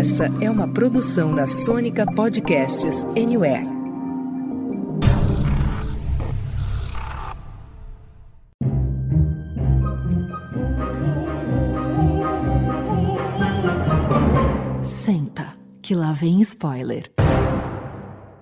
Essa é uma produção da Sônica Podcasts Anywhere. Senta, que lá vem spoiler.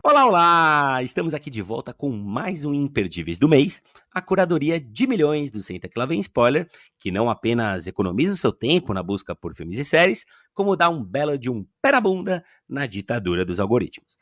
Olá, olá! Estamos aqui de volta com mais um Imperdíveis do mês, a curadoria de milhões do Senta que lá vem spoiler, que não apenas economiza o seu tempo na busca por filmes e séries, como dá um belo de um pé na bunda na ditadura dos algoritmos.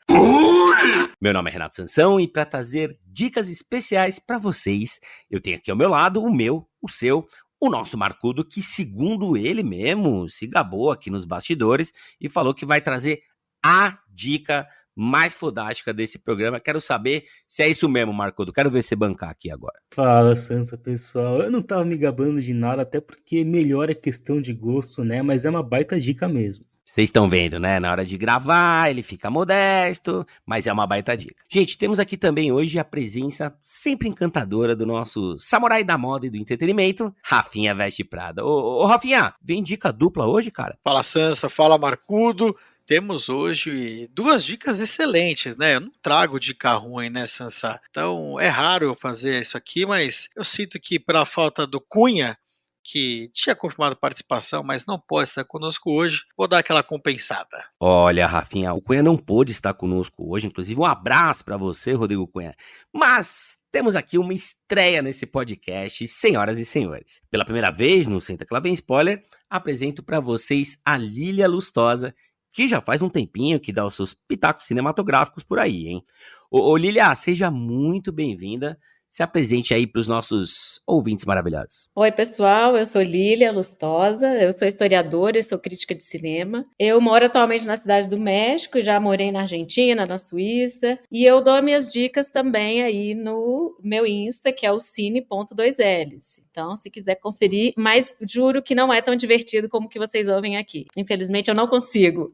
Meu nome é Renato Sansão e para trazer dicas especiais para vocês, eu tenho aqui ao meu lado o meu, o seu, o nosso Marcudo, que segundo ele mesmo se gabou aqui nos bastidores e falou que vai trazer a dica mais fodástica desse programa. Quero saber se é isso mesmo, Marcudo. Quero ver você bancar aqui agora. Fala, Sansa, pessoal. Eu não tava me gabando de nada, até porque melhor é questão de gosto, né? Mas é uma baita dica mesmo. Vocês estão vendo, né? Na hora de gravar, ele fica modesto, mas é uma baita dica. Gente, temos aqui também hoje a presença sempre encantadora do nosso samurai da moda e do entretenimento, Rafinha Veste Prada. Ô, Rafinha, vem dica dupla hoje, cara? Fala, Sansa. Fala, Marcudo. Temos hoje duas dicas excelentes, né? Eu não trago dica ruim, né, Sansa? Então é raro eu fazer isso aqui, mas eu sinto que pela falta do Cunha, que tinha confirmado participação, mas não pode estar conosco hoje, vou dar aquela compensada. Olha, Rafinha, o Cunha não pôde estar conosco hoje, inclusive um abraço para você, Rodrigo Cunha. Mas temos aqui uma estreia nesse podcast, senhoras e senhores. Pela primeira vez no Senta que lá vem spoiler, apresento para vocês a Lília Lustosa, que já faz um tempinho que dá os seus pitacos cinematográficos por aí, hein? Ô Lília, seja muito bem-vinda. Se apresente aí para os nossos ouvintes maravilhosos. Oi, pessoal, eu sou Lília Lustosa, eu sou historiadora e sou crítica de cinema. Eu moro atualmente na cidade do México, já morei na Argentina, na Suíça, e eu dou minhas dicas também aí no meu Insta, que é o cine.2ls. Então, se quiser conferir, mas juro que não é tão divertido como que vocês ouvem aqui. Infelizmente, eu não consigo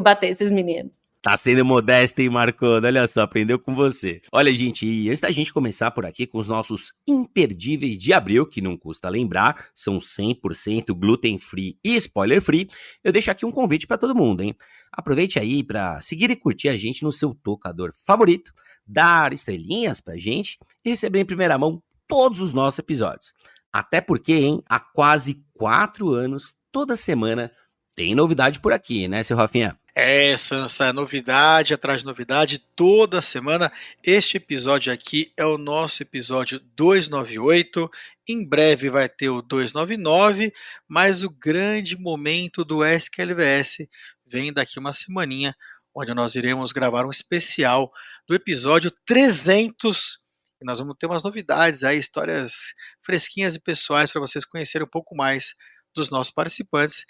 bater esses meninos. Tá sendo modesto, hein, Marconi? Olha só, aprendeu com você. Olha, gente, e antes da gente começar por aqui com os nossos imperdíveis de abril, que não custa lembrar, são 100% gluten-free e spoiler-free, eu deixo aqui um convite pra todo mundo, hein? Aproveite aí pra seguir e curtir a gente no seu tocador favorito, dar estrelinhas pra gente e receber em primeira mão todos os nossos episódios. Até porque, hein, há quase 4 anos, toda semana, tem novidade por aqui, né, seu Rafinha? É, Sansa, novidade atrás de novidade toda semana. Este episódio aqui é o nosso episódio 298. Em breve vai ter o 299, mas o grande momento do SQLVS vem daqui uma semaninha, onde nós iremos gravar um especial do episódio 300. E nós vamos ter umas novidades aí, histórias fresquinhas e pessoais para vocês conhecerem um pouco mais dos nossos participantes,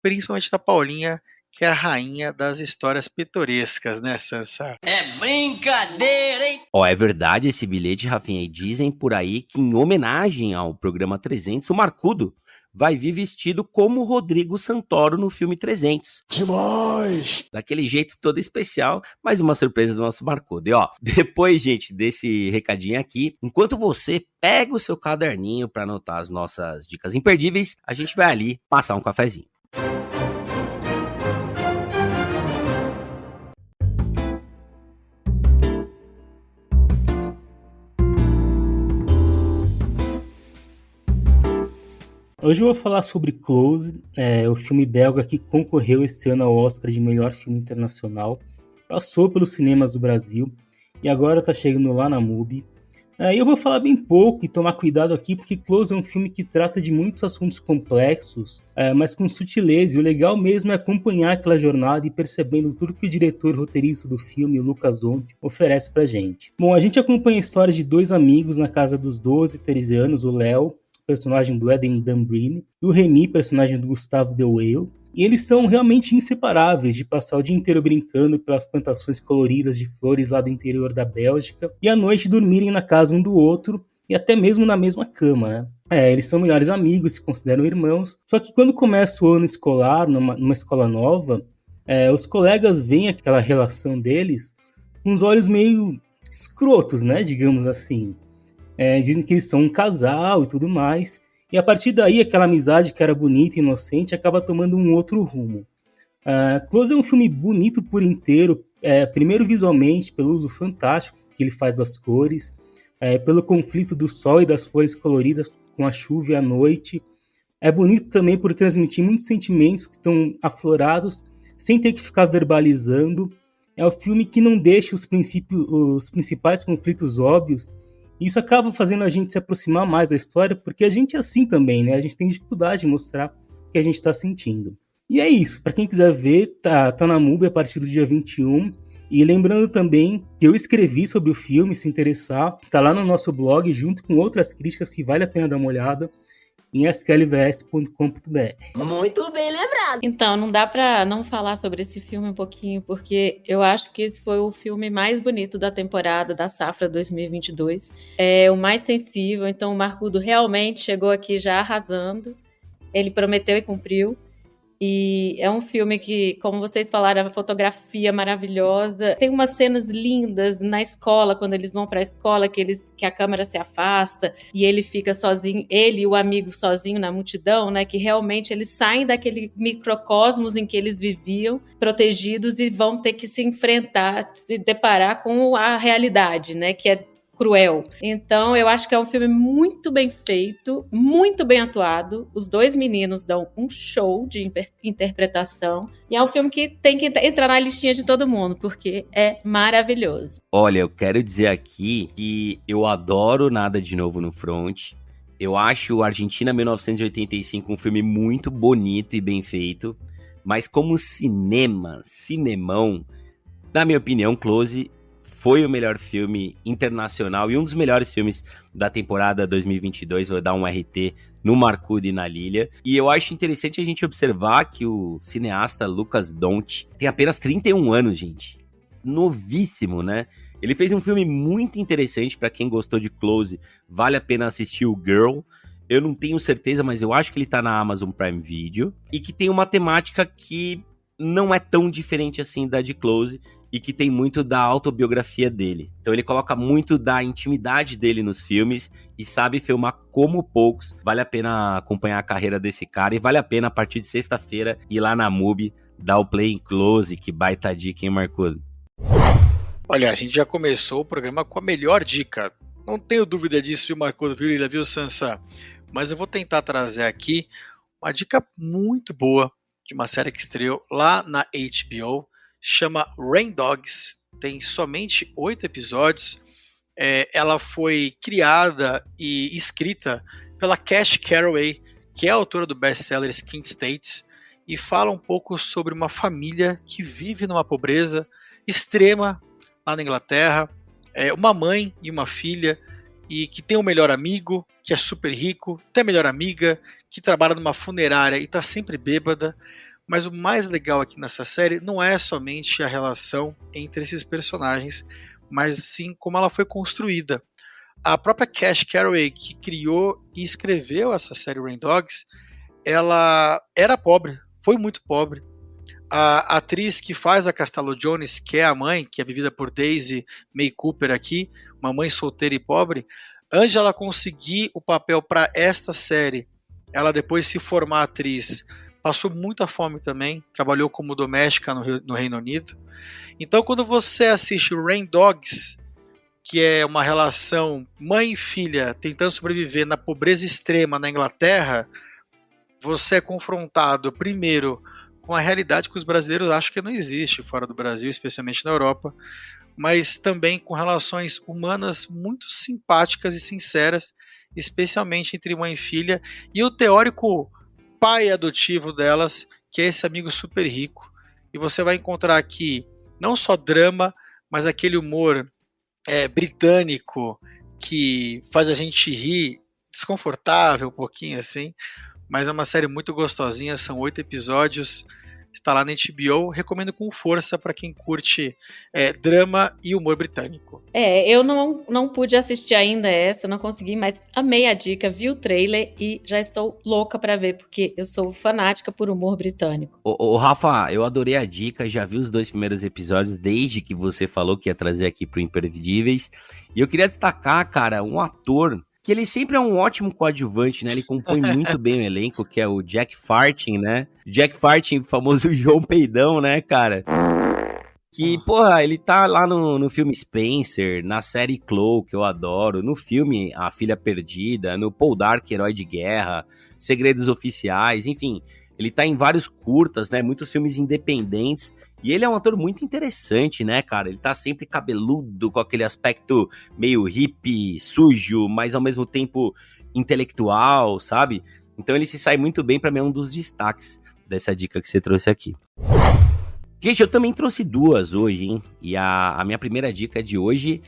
principalmente da Paulinha, que é a rainha das histórias pitorescas, né, Sansa? É brincadeira, hein? Ó, é verdade esse bilhete, Rafinha, e dizem por aí que em homenagem ao programa 300, o Marcudo vai vir vestido como Rodrigo Santoro no filme 300. Demais! Daquele jeito todo especial, mais uma surpresa do nosso Marcudo. E ó, depois, gente, desse recadinho aqui, enquanto você pega o seu caderninho para anotar as nossas dicas imperdíveis, a gente vai ali passar um cafezinho. Hoje eu vou falar sobre Close, o filme belga que concorreu esse ano ao Oscar de melhor filme internacional, passou pelos cinemas do Brasil e agora está chegando lá na MUBI. Eu vou falar bem pouco e tomar cuidado aqui, porque Close é um filme que trata de muitos assuntos complexos, mas com sutileza, e o legal mesmo é acompanhar aquela jornada e percebendo tudo que o diretor roteirista do filme, o Lucas Dont, oferece pra gente. Bom, a gente acompanha a história de dois amigos na casa dos 12 e 13 anos, o Léo, personagem do Eden Dambrini, e o Remy, personagem do Gustave Dewayle, e eles são realmente inseparáveis de passar o dia inteiro brincando pelas plantações coloridas de flores lá do interior da Bélgica, e à noite dormirem na casa um do outro, e até mesmo na mesma cama, né? Eles são melhores amigos, se consideram irmãos, só que quando começa o ano escolar, numa escola nova, os colegas veem aquela relação deles com os olhos meio escrotos, né, digamos assim. Dizem que eles são um casal e tudo mais, e a partir daí aquela amizade que era bonita e inocente acaba tomando um outro rumo. Close é um filme bonito por inteiro, primeiro visualmente, pelo uso fantástico que ele faz das cores, pelo conflito do sol e das flores coloridas com a chuva e a noite. É bonito também por transmitir muitos sentimentos que estão aflorados, sem ter que ficar verbalizando. É um filme que não deixa os principais conflitos óbvios. Isso acaba fazendo a gente se aproximar mais da história, porque a gente é assim também, né? A gente tem dificuldade de mostrar o que a gente está sentindo. E é isso, para quem quiser ver, tá na MUBI a partir do dia 21. E lembrando também que eu escrevi sobre o filme, se interessar, tá lá no nosso blog, junto com outras críticas que vale a pena dar uma olhada, em sklvs.com.br. Muito bem lembrado. Então, não dá pra não falar sobre esse filme um pouquinho, porque eu acho que esse foi o filme mais bonito da temporada, da safra 2022. É o mais sensível, então o Marcudo realmente chegou aqui já arrasando. Ele prometeu e cumpriu. E é um filme que, como vocês falaram, a fotografia maravilhosa. Tem umas cenas lindas na escola, quando eles vão para a escola, que a câmera se afasta e ele fica sozinho, ele e o amigo sozinho na multidão, né? Que realmente eles saem daquele microcosmos em que eles viviam, protegidos, e vão ter que se enfrentar, se deparar com a realidade, né? Que é cruel. Então, eu acho que é um filme muito bem feito, muito bem atuado. Os dois meninos dão um show de interpretação. E é um filme que tem que entrar na listinha de todo mundo, porque é maravilhoso. Olha, eu quero dizer aqui que eu adoro Nada de Novo no Front. Eu acho Argentina 1985 um filme muito bonito e bem feito. Mas como cinemão, na minha opinião, Close foi o melhor filme internacional e um dos melhores filmes da temporada 2022. Vou dar um RT no Marcudo e na Lilia. E eu acho interessante a gente observar que o cineasta Lucas Dont tem apenas 31 anos, gente. Novíssimo, né? Ele fez um filme muito interessante para quem gostou de Close. Vale a pena assistir o Girl. Eu não tenho certeza, mas eu acho que ele tá na Amazon Prime Video. E que tem uma temática que não é tão diferente assim da de Close, e que tem muito da autobiografia dele. Então ele coloca muito da intimidade dele nos filmes e sabe filmar como poucos. Vale a pena acompanhar a carreira desse cara, e vale a pena, a partir de sexta-feira, ir lá na MUBI, dar o play em Close, que baita dica, hein, Marcudo? Olha, a gente já começou o programa com a melhor dica. Não tenho dúvida disso, viu, Marcudo, viu, Lilia, viu, Sansa? Mas eu vou tentar trazer aqui uma dica muito boa de uma série que estreou lá na HBO, chama Rain Dogs, tem somente 8 episódios. Ela foi criada e escrita pela Cash Carraway, que é a autora do best-seller Skin States, e fala um pouco sobre uma família que vive numa pobreza extrema lá na Inglaterra, uma mãe e uma filha, e que tem um melhor amigo, que é super rico, tem a melhor amiga, que trabalha numa funerária e está sempre bêbada. Mas o mais legal aqui nessa série não é somente a relação entre esses personagens, mas sim como ela foi construída. A própria Cash Carraway, que criou e escreveu essa série Rain Dogs, ela era pobre, foi muito pobre. A atriz que faz a Castello Jones, que é a mãe, que é vivida por Daisy May Cooper aqui, uma mãe solteira e pobre, antes de ela conseguir o papel para esta série, ela depois se formar atriz, passou muita fome também, trabalhou como doméstica no Reino Unido. Então, quando você assiste Rain Dogs, que é uma relação mãe e filha tentando sobreviver na pobreza extrema na Inglaterra, você é confrontado primeiro com a realidade que os brasileiros acham que não existe fora do Brasil, especialmente na Europa, mas também com relações humanas muito simpáticas e sinceras, especialmente entre mãe e filha, e o teórico pai adotivo delas, que é esse amigo super rico. E você vai encontrar aqui não só drama, mas aquele humor britânico que faz a gente rir, desconfortável um pouquinho assim, mas é uma série muito gostosinha, são 8 episódios, está lá na HBO, recomendo com força para quem curte drama e humor britânico. Eu não pude assistir ainda essa, não consegui, mas amei a dica, vi o trailer e já estou louca para ver, porque eu sou fanática por humor britânico. Ô Rafa, eu adorei a dica, já vi os 2 primeiros episódios desde que você falou que ia trazer aqui pro Imperdíveis, e eu queria destacar, cara, um ator que ele sempre é um ótimo coadjuvante, né? Ele compõe muito bem o elenco, que é o Jack Farthing, né? Jack Farthing, famoso João Peidão, né, cara? Que, porra, ele tá lá no filme Spencer, na série Chloe, que eu adoro, no filme A Filha Perdida, no Paul Dark, Herói de Guerra, Segredos Oficiais, enfim... Ele tá em vários curtas, né, muitos filmes independentes, e ele é um ator muito interessante, né, cara? Ele tá sempre cabeludo, com aquele aspecto meio hippie, sujo, mas ao mesmo tempo intelectual, sabe? Então ele se sai muito bem, pra mim é um dos destaques dessa dica que você trouxe aqui. Gente, eu também trouxe duas hoje, hein? E a minha primeira dica de hoje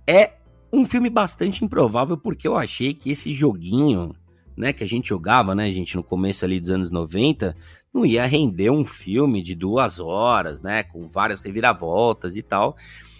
é um filme bastante improvável, porque eu achei que esse joguinho... né, que a gente jogava, né, gente, no começo ali dos anos 90, não ia render um filme de 2 horas, né, com várias reviravoltas e tal.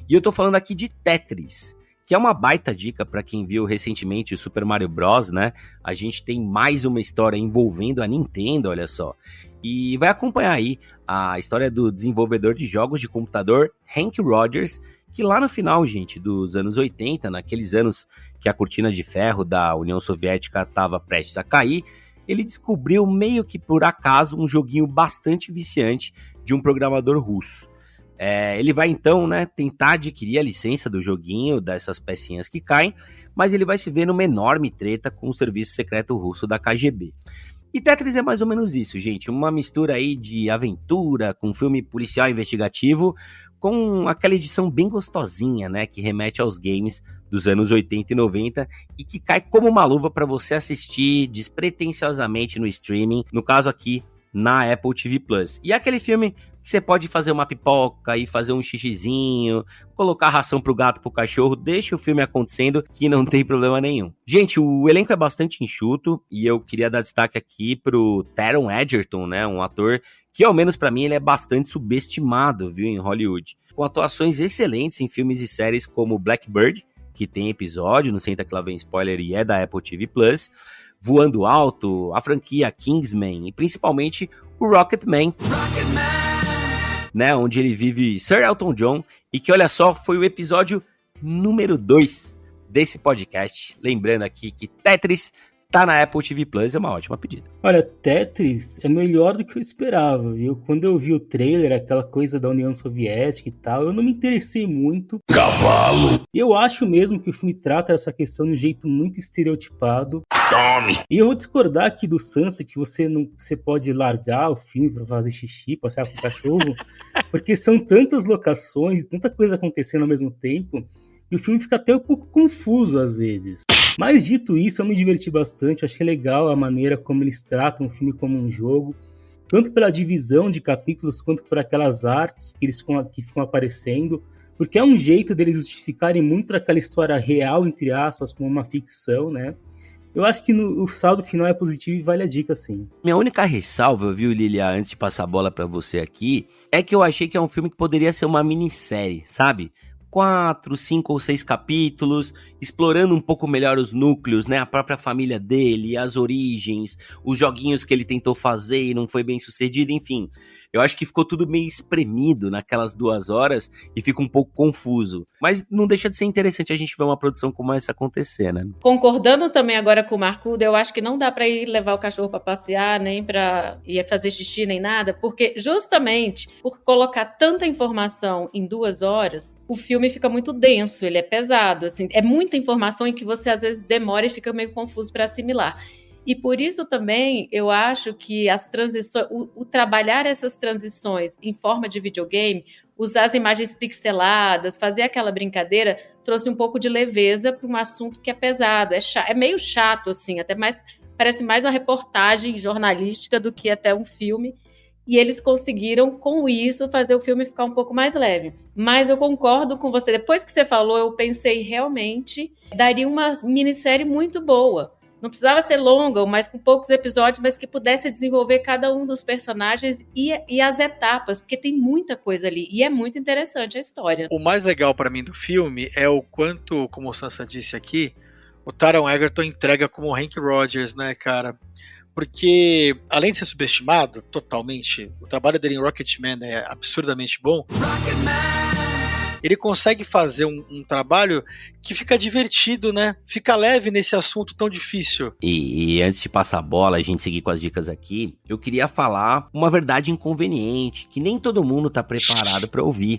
E eu tô falando aqui de Tetris, que é uma baita dica para quem viu recentemente o Super Mario Bros, né? A gente tem mais uma história envolvendo a Nintendo, olha só. E vai acompanhar aí a história do desenvolvedor de jogos de computador, Hank Rogers, que lá no final, gente, dos anos 80, naqueles anos que a cortina de ferro da União Soviética estava prestes a cair, ele descobriu meio que por acaso um joguinho bastante viciante de um programador russo. Ele vai então, né, tentar adquirir a licença do joguinho, dessas pecinhas que caem, mas ele vai se ver numa enorme treta com o serviço secreto russo da KGB. E Tetris é mais ou menos isso, gente, uma mistura aí de aventura com filme policial investigativo, com aquela edição bem gostosinha, né, que remete aos games dos anos 80 e 90 e que cai como uma luva para você assistir despretensiosamente no streaming, no caso aqui na Apple TV Plus. E é aquele filme que você pode fazer uma pipoca e fazer um xixizinho, colocar ração pro gato, pro cachorro, deixa o filme acontecendo que não tem problema nenhum. Gente, o elenco é bastante enxuto e eu queria dar destaque aqui pro Taron Egerton, né, um ator que ao menos pra mim ele é bastante subestimado, viu, em Hollywood. Com atuações excelentes em filmes e séries como Blackbird, que tem episódio no Senta Que Lá Vem Spoiler e é da Apple TV Plus, Voando Alto, a franquia Kingsman e principalmente o Rocketman, né, onde ele vive Sir Elton John e que, olha só, foi o episódio número 2 desse podcast. Lembrando aqui que Tetris tá na Apple TV Plus, é uma ótima pedida. Olha, Tetris é melhor do que eu esperava, viu? Quando eu vi o trailer, aquela coisa da União Soviética e tal, eu não me interessei muito. Cavalo! Eu acho mesmo que o filme trata essa questão de um jeito muito estereotipado. Tome! E eu vou discordar aqui do Sansa, que você pode largar o filme pra fazer xixi, passear com o cachorro, porque são tantas locações, tanta coisa acontecendo ao mesmo tempo, que o filme fica até um pouco confuso às vezes. Mas dito isso, eu me diverti bastante, eu achei legal a maneira como eles tratam o filme como um jogo, tanto pela divisão de capítulos, quanto por aquelas artes que ficam aparecendo, porque é um jeito deles justificarem muito aquela história real, entre aspas, como uma ficção, né? Eu acho que o saldo final é positivo e vale a dica, sim. Minha única ressalva, viu, Lilia, antes de passar a bola pra você aqui, é que eu achei que é um filme que poderia ser uma minissérie, sabe? 4, 5 ou 6 capítulos, explorando um pouco melhor os núcleos, né? A própria família dele, as origens, os joguinhos que ele tentou fazer e não foi bem sucedido, enfim. Eu acho que ficou tudo meio espremido naquelas 2 horas e fica um pouco confuso. Mas não deixa de ser interessante a gente ver uma produção como essa acontecer, né? Concordando também agora com o Marcudo, eu acho que não dá pra ir levar o cachorro pra passear, nem pra ir fazer xixi, nem nada, porque justamente por colocar tanta informação em 2 horas, o filme fica muito denso, ele é pesado, assim, é muita informação em que você às vezes demora e fica meio confuso pra assimilar. E por isso também eu acho que as transições, o trabalhar essas transições em forma de videogame, usar as imagens pixeladas, fazer aquela brincadeira, trouxe um pouco de leveza para um assunto que é pesado, é meio chato, assim, até mais, parece mais uma reportagem jornalística do que até um filme. E eles conseguiram, com isso, fazer o filme ficar um pouco mais leve. Mas eu concordo com você. Depois que você falou, eu pensei realmente daria uma minissérie muito boa. Não precisava ser longa, mas com poucos episódios, mas que pudesse desenvolver cada um dos personagens e as etapas, porque tem muita coisa ali. E é muito interessante a história. O mais legal pra mim do filme é o quanto, como o Sansa disse aqui, o Taron Egerton entrega como o Hank Rogers, né, cara? Porque, além de ser subestimado totalmente, o trabalho dele em Rocketman é absurdamente bom. ele consegue fazer um trabalho que fica divertido, né? Fica leve nesse assunto tão difícil. E antes de passar a bola, a gente seguir com as dicas aqui, eu queria falar uma verdade inconveniente, que nem todo mundo tá preparado pra ouvir.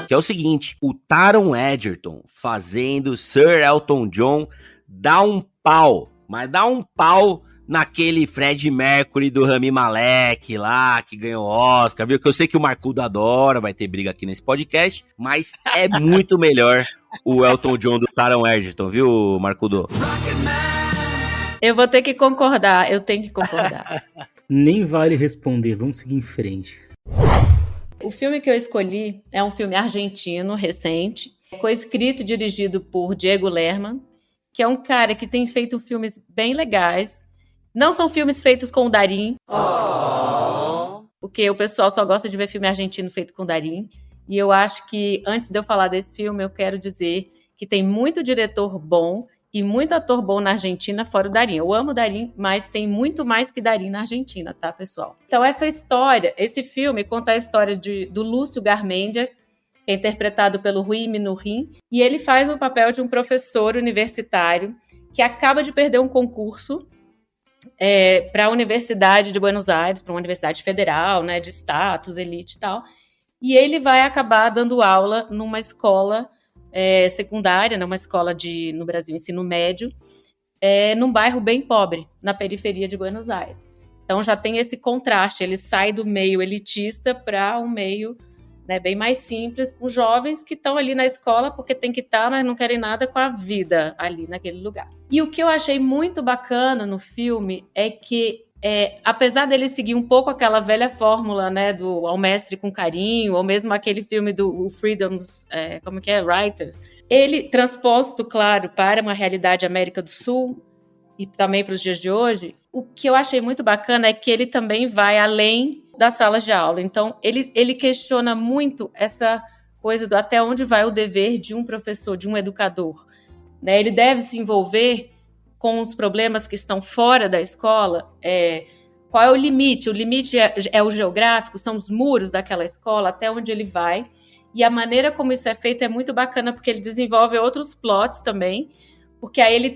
Que é o seguinte, o Taron Egerton fazendo Sir Elton John dá um pau, mas dá um pau naquele Fred Mercury do Rami Malek lá, que ganhou Oscar, viu? Que eu sei que o Marcudo adora, vai ter briga aqui nesse podcast, mas é muito melhor o Elton John do Taron Egerton, viu, Marcudo? Eu vou ter que concordar, eu tenho que concordar. Nem vale responder, vamos seguir em frente. O filme que eu escolhi é um filme argentino, recente, coescrito e dirigido por Diego Lerman, que é um cara que tem feito filmes bem legais. Não são filmes feitos com o Darín, porque o pessoal só gosta de ver filme argentino feito com o Darín. E eu acho que, antes de eu falar desse filme, eu quero dizer que tem muito diretor bom e muito ator bom na Argentina, fora o Darín. Eu amo o Darín, mas tem muito mais que Darín na Argentina, tá, pessoal? Então, esse filme conta a história do Lúcio Garmendia, que é interpretado pelo Rui Minujín, e ele faz o papel de um professor universitário que acaba de perder um concurso para a Universidade de Buenos Aires, para uma universidade federal, né, de status, elite e tal, e ele vai acabar dando aula numa escola secundária, né, uma escola no Brasil, ensino médio, num bairro bem pobre, na periferia de Buenos Aires. Então já tem esse contraste, ele sai do meio elitista para um meio, né, bem mais simples, com jovens que estão ali na escola porque tem que estar, mas não querem nada com a vida ali naquele lugar. E o que eu achei muito bacana no filme é que, apesar dele seguir um pouco aquela velha fórmula, né, do Ao Mestre com Carinho, ou mesmo aquele filme do Freedom's, Writers, ele, transposto, claro, para uma realidade América do Sul e também para os dias de hoje, o que eu achei muito bacana é que ele também vai além das salas de aula. Então, ele questiona muito essa coisa do até onde vai o dever de um professor, de um educador, né? Ele deve se envolver com os problemas que estão fora da escola. Qual é o limite? O limite é o geográfico, são os muros daquela escola, até onde ele vai. E a maneira como isso é feito é muito bacana, porque ele desenvolve outros plots também, porque aí ele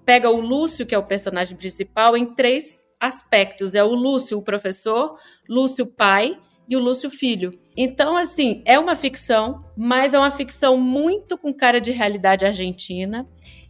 pega o Lúcio, que é o personagem principal, em 3 aspectos. É o Lúcio, o professor, Lúcio, pai, e o Lúcio, filho. Então, assim, é uma ficção, mas é uma ficção muito com cara de realidade argentina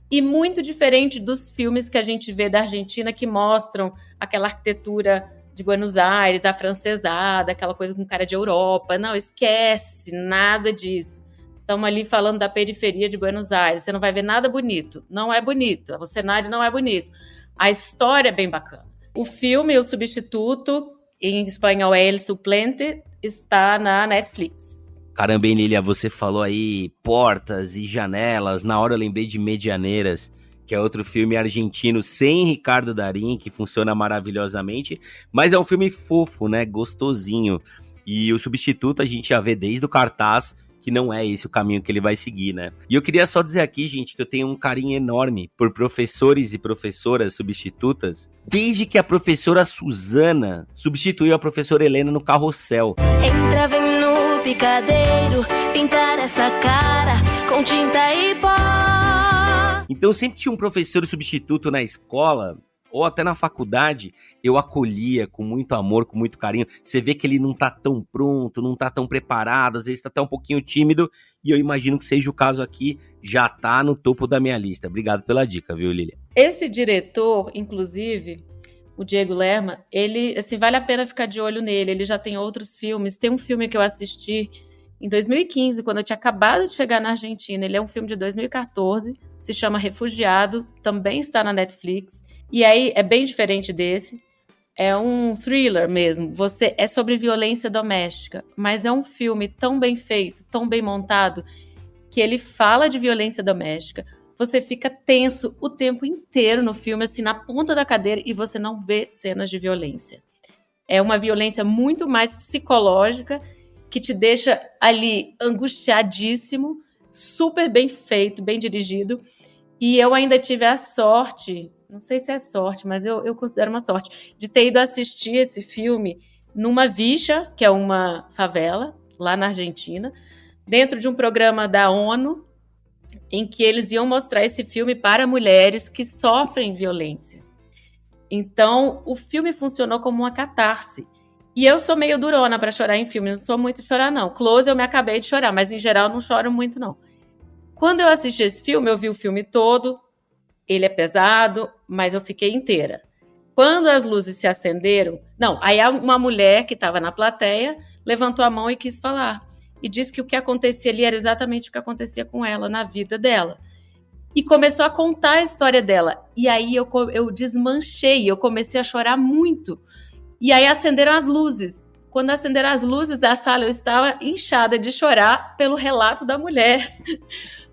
e muito diferente dos filmes que a gente vê da Argentina, que mostram aquela arquitetura de Buenos Aires, afrancesada, aquela coisa com cara de Europa. Não, esquece, nada disso. Estamos ali falando da periferia de Buenos Aires. Você não vai ver nada bonito. Não é bonito. O cenário não é bonito. A história é bem bacana. O filme O Substituto, em espanhol é El Suplente, está na Netflix. Caramba, hein, Lilia, você falou aí portas e janelas. Na hora eu lembrei de Medianeiras, que é outro filme argentino sem Ricardo Darín, que funciona maravilhosamente, mas é um filme fofo, né, gostosinho. E O Substituto a gente já vê desde o cartaz que não é esse o caminho que ele vai seguir, né? E eu queria só dizer aqui, gente, que eu tenho um carinho enorme por professores e professoras substitutas, desde que a professora Suzana substituiu a professora Helena no Carrossel. Entra, vem no picadeiro, pintar essa cara com tinta e pó. Então sempre tinha um professor substituto na escola, ou até na faculdade, eu acolhia com muito amor, com muito carinho. Você vê que ele não tá tão pronto, não tá tão preparado, às vezes tá até um pouquinho tímido, e eu imagino que seja o caso aqui, já tá no topo da minha lista. Obrigado pela dica, viu, Lilia? Esse diretor, inclusive, o Diego Lerman, ele, assim, vale a pena ficar de olho nele, ele já tem outros filmes. Tem um filme que eu assisti em 2015, quando eu tinha acabado de chegar na Argentina, ele é um filme de 2014, se chama Refugiado, também está na Netflix. E aí é bem diferente desse, é um thriller mesmo, é sobre violência doméstica, mas é um filme tão bem feito, tão bem montado, que ele fala de violência doméstica, você fica tenso o tempo inteiro no filme, assim, na ponta da cadeira, e você não vê cenas de violência. É uma violência muito mais psicológica, que te deixa ali angustiadíssimo, super bem feito, bem dirigido, e eu ainda tive a sorte, não sei se é sorte, mas eu considero uma sorte, de ter ido assistir esse filme numa Villa, que é uma favela, lá na Argentina, dentro de um programa da ONU, em que eles iam mostrar esse filme para mulheres que sofrem violência. Então, o filme funcionou como uma catarse. E eu sou meio durona para chorar em filme, não sou muito de chorar, não. Close eu me acabei de chorar, mas em geral não choro muito, não. Quando eu assisti esse filme, eu vi o filme todo, ele é pesado, mas eu fiquei inteira. Quando as luzes se acenderam... Não, aí uma mulher que estava na plateia levantou a mão e quis falar. E disse que o que acontecia ali era exatamente o que acontecia com ela, na vida dela. E começou a contar a história dela. E aí eu desmanchei, eu comecei a chorar muito. E aí acenderam as luzes. Quando acenderam as luzes da sala, eu estava inchada de chorar pelo relato da mulher.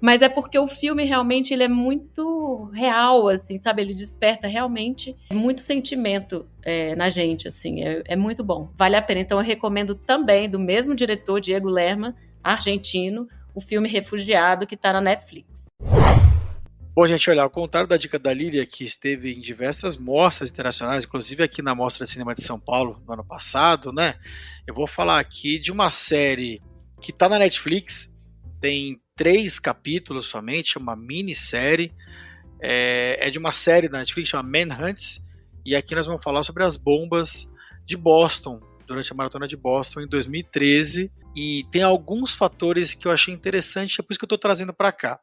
Mas é porque o filme realmente ele é muito real, assim, sabe? Ele desperta realmente muito sentimento na gente, assim. É muito bom. Vale a pena. Então eu recomendo também, do mesmo diretor, Diego Lerma, argentino, o filme Refugiado, que está na Netflix. Bom, gente, olha, ao contrário da dica da Lília, que esteve em diversas mostras internacionais, inclusive aqui na Mostra de Cinema de São Paulo no ano passado, né? Eu vou falar aqui de uma série que está na Netflix, tem 3 capítulos somente, é uma minissérie, é de uma série da Netflix, chama Manhunt, e aqui nós vamos falar sobre as bombas de Boston, durante a Maratona de Boston em 2013, e tem alguns fatores que eu achei interessante, é por isso que eu estou trazendo para cá.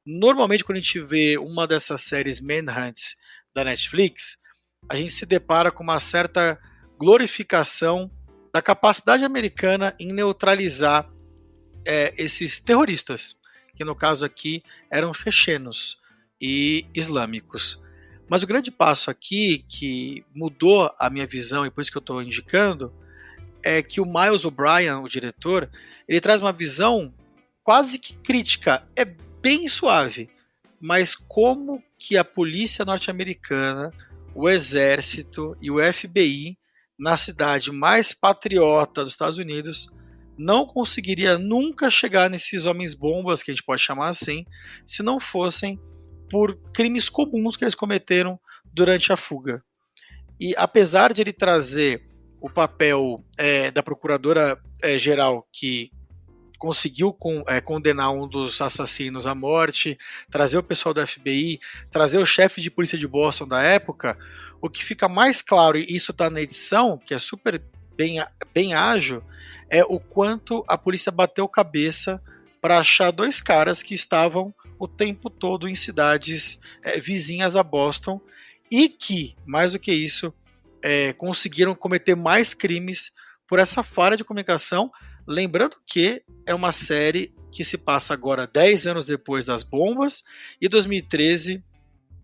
Normalmente, quando a gente vê uma dessas séries Manhunt da Netflix, a gente se depara com uma certa glorificação da capacidade americana em neutralizar esses terroristas, que no caso aqui eram chechenos e islâmicos. Mas o grande passo aqui, que mudou a minha visão, e por isso que eu estou indicando, é que o Miles O'Brien, o diretor, ele traz uma visão quase que crítica, bem suave, mas como que a polícia norte-americana, o exército e o FBI na cidade mais patriota dos Estados Unidos não conseguiria nunca chegar nesses homens-bombas, que a gente pode chamar assim, se não fossem por crimes comuns que eles cometeram durante a fuga. E apesar de ele trazer o papel da procuradora-geral que conseguiu condenar um dos assassinos à morte, trazer o pessoal do FBI, trazer o chefe de polícia de Boston da época, o que fica mais claro, e isso está na edição, que é super bem ágil, é o quanto a polícia bateu cabeça para achar 2 caras que estavam o tempo todo em cidades vizinhas a Boston e que, mais do que isso, conseguiram cometer mais crimes por essa falha de comunicação. Lembrando que é uma série que se passa agora 10 anos depois das bombas e 2013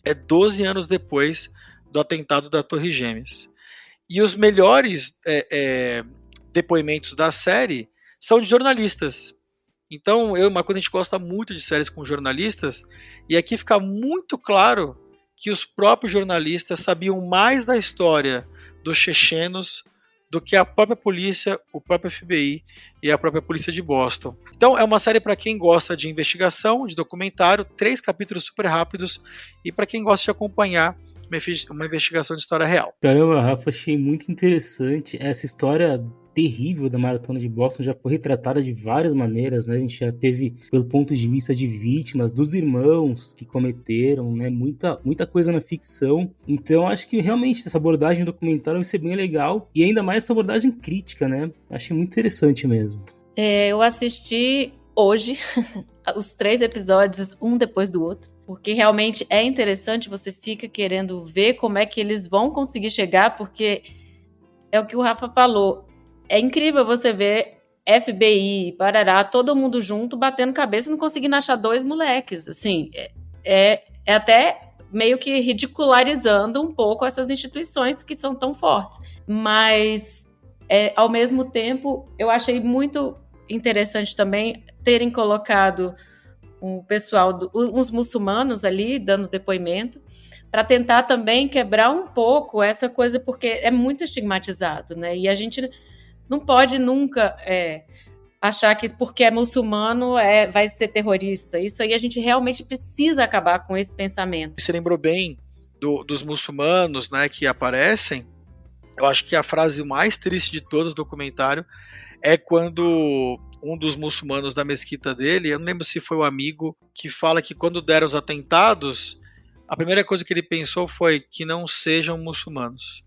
é 12 anos depois do atentado da Torre Gêmeas. E os melhores depoimentos da série são de jornalistas. Então, quando a gente gosta muito de séries com jornalistas, e aqui fica muito claro que os próprios jornalistas sabiam mais da história dos chechenos do que a própria polícia, o próprio FBI e a própria polícia de Boston. Então é uma série para quem gosta de investigação, de documentário, 3 capítulos super rápidos, e para quem gosta de acompanhar uma investigação de história real. Caramba, Rafa, achei muito interessante. Essa história terrível da Maratona de Boston já foi retratada de várias maneiras, né? A gente já teve, pelo ponto de vista de vítimas, dos irmãos que cometeram, né? Muita coisa na ficção. Então, acho que realmente essa abordagem documentária vai ser bem legal. E ainda mais essa abordagem crítica, né? Achei muito interessante mesmo. Eu assisti hoje os 3 episódios, um depois do outro. Porque realmente é interessante, você fica querendo ver como é que eles vão conseguir chegar, porque é o que o Rafa falou. É incrível você ver FBI, Parará, todo mundo junto, batendo cabeça e não conseguindo achar 2 moleques. Assim, é até meio que ridicularizando um pouco essas instituições que são tão fortes. Mas, ao mesmo tempo, eu achei muito interessante também terem colocado o pessoal, uns muçulmanos ali, dando depoimento, para tentar também quebrar um pouco essa coisa, porque é muito estigmatizado, né? E a gente não pode nunca achar que porque é muçulmano vai ser terrorista. Isso aí a gente realmente precisa acabar com esse pensamento. Você lembrou bem dos muçulmanos, né, que aparecem, Eu acho que a frase mais triste de todos do documentário é quando um dos muçulmanos da mesquita dele, eu não lembro se foi o amigo, que fala que quando deram os atentados, a primeira coisa que ele pensou foi que não sejam muçulmanos.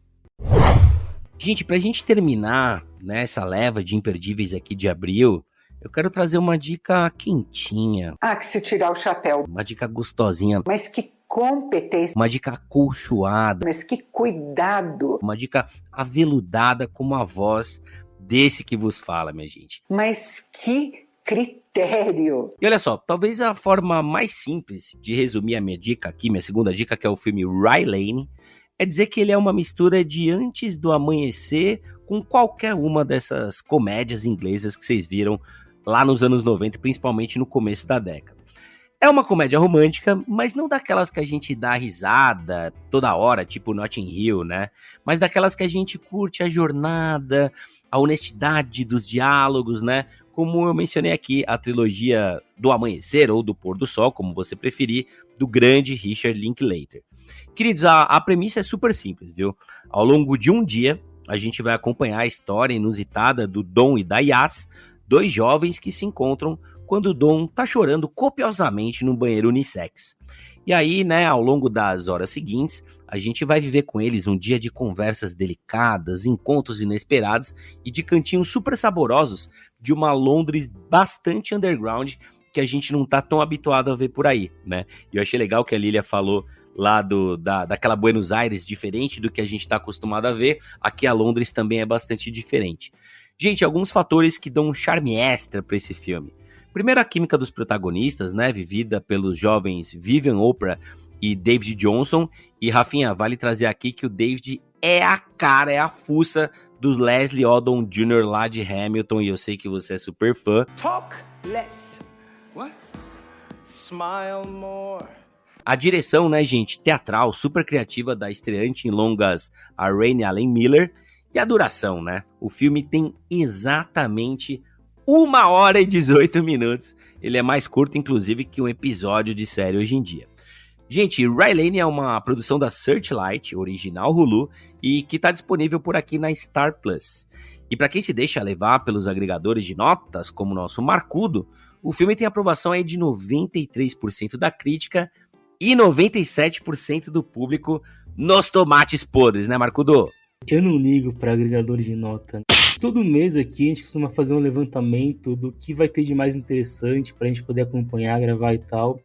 Gente, pra gente terminar, né, essa leva de imperdíveis aqui de abril, eu quero trazer uma dica quentinha. Ah, que se tirar o chapéu. Uma dica gostosinha. Mas que competência. Uma dica acolchoada. Mas que cuidado. Uma dica aveludada como a voz desse que vos fala, minha gente. Mas que critério. E olha só, talvez a forma mais simples de resumir a minha dica aqui, minha segunda dica, que é o filme Rylane, é dizer que ele é uma mistura de Antes do Amanhecer com qualquer uma dessas comédias inglesas que vocês viram lá nos anos 90, principalmente no começo da década. É uma comédia romântica, mas não daquelas que a gente dá risada toda hora, tipo Notting Hill, né? Mas daquelas que a gente curte a jornada, a honestidade dos diálogos, né? Como eu mencionei aqui, a trilogia do Amanhecer ou do Pôr do Sol, como você preferir, do grande Richard Linklater. Queridos, a premissa é super simples, viu? Ao longo de um dia, a gente vai acompanhar a história inusitada do Dom e da Yas, dois jovens que se encontram quando o Dom tá chorando copiosamente no banheiro unissex. E aí, né, ao longo das horas seguintes, a gente vai viver com eles um dia de conversas delicadas, encontros inesperados e de cantinhos super saborosos de uma Londres bastante underground que a gente não tá tão habituado a ver por aí, né? E eu achei legal que a Lilia falou lá daquela Buenos Aires diferente do que a gente tá acostumado a ver. Aqui a Londres também é bastante diferente. Gente, alguns fatores que dão um charme extra para esse filme. Primeiro, a química dos protagonistas, né, vivida pelos jovens Vivian Oprah e David Johnson. E, Rafinha, vale trazer aqui que o David é a cara, é a fuça dos Leslie Odom Jr. lá de Hamilton, e eu sei que você é super fã. Talk less. What? Smile more. A direção, né, gente, teatral, super criativa da estreante em longas a Rainey Allen Miller. E a duração, né? O filme tem exatamente 1h e 18 minutos. Ele é mais curto, inclusive, que um episódio de série hoje em dia. Gente, Rylane é uma produção da Searchlight, original Hulu, e que está disponível por aqui na Star Plus. E para quem se deixa levar pelos agregadores de notas, como o nosso Marcudo, o filme tem aprovação aí de 93% da crítica e 97% do público nos tomates podres, né, Marcudo? Eu não ligo para agregadores de nota. Todo mês aqui a gente costuma fazer um levantamento do que vai ter de mais interessante para a gente poder acompanhar, gravar e tal.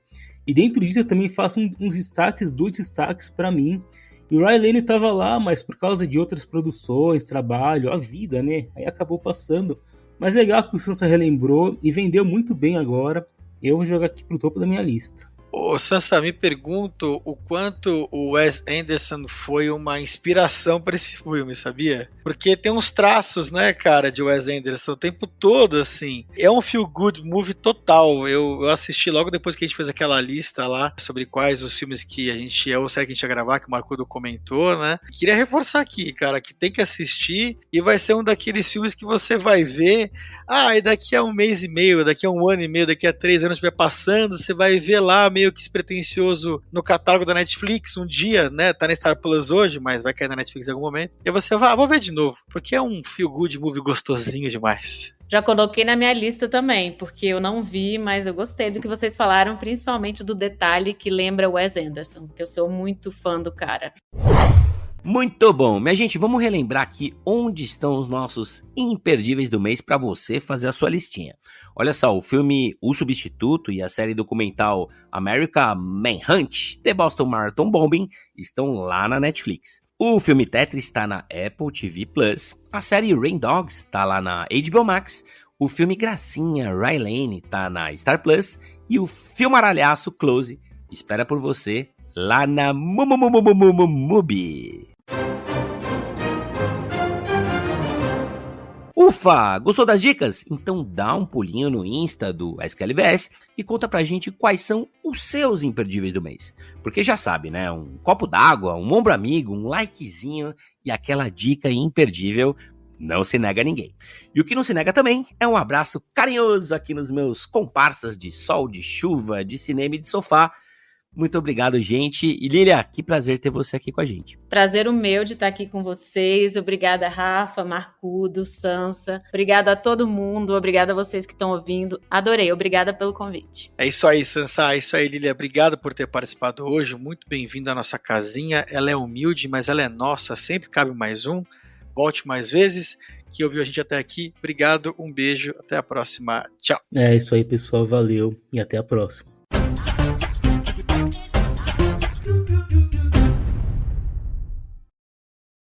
E dentro disso eu também faço uns destaques, 2 destaques para mim. E o Rylane tava lá, mas por causa de outras produções, trabalho, a vida, né? Aí acabou passando. Mas legal que o Sansa relembrou e vendeu muito bem agora. Eu vou jogar aqui pro topo da minha lista. Ô Sansa, me pergunto o quanto o Wes Anderson foi uma inspiração para esse filme, sabia? Porque tem uns traços, né, cara, de Wes Anderson o tempo todo, assim. É um feel-good movie total. Eu assisti logo depois que a gente fez aquela lista lá sobre quais os filmes que a gente ou série que a gente ia gravar, que o Marcudo comentou, né? Queria reforçar aqui, cara, que tem que assistir e vai ser um daqueles filmes que você vai ver. E daqui a 1 mês e meio, daqui a 1 ano e meio, daqui a 3 anos estiver passando, você vai ver lá meio que despretensioso no catálogo da Netflix um dia, né? Tá na Star Plus hoje, mas vai cair na Netflix em algum momento. E você vai, vou ver de novo, porque é um feel good movie gostosinho demais. Já coloquei na minha lista também, porque eu não vi, mas eu gostei do que vocês falaram, principalmente do detalhe que lembra o Wes Anderson, porque eu sou muito fã do cara. Muito bom. Minha gente, vamos relembrar aqui onde estão os nossos imperdíveis do mês para você fazer a sua listinha. Olha só, o filme O Substituto e a série documental American Manhunt, The Boston Marathon Bombing estão lá na Netflix. O filme Tetris está na Apple TV+, a série Rain Dogs está lá na HBO Max, o filme Gracinha Rylane está na Star Plus e o filmaralhaço Close espera por você lá na Mubi. Ufa! Gostou das dicas? Então dá um pulinho no Insta do SQLVS e conta pra gente quais são os seus imperdíveis do mês. Porque já sabe, né? Um copo d'água, um ombro amigo, um likezinho e aquela dica imperdível não se nega a ninguém. E o que não se nega também é um abraço carinhoso aqui nos meus comparsas de sol, de chuva, de cinema e de sofá. Muito obrigado, gente. E Lília, que prazer ter você aqui com a gente. Prazer o meu de estar aqui com vocês. Obrigada, Rafa, Marcudo, Sansa. Obrigada a todo mundo. Obrigada a vocês que estão ouvindo. Adorei. Obrigada pelo convite. É isso aí, Sansa. É isso aí, Lília. Obrigado por ter participado hoje. Muito bem-vindo à nossa casinha. Ela é humilde, mas ela é nossa. Sempre cabe mais um. Volte mais vezes. Que ouviu a gente até aqui. Obrigado, um beijo. Até a próxima. Tchau. É isso aí, pessoal. Valeu e até a próxima.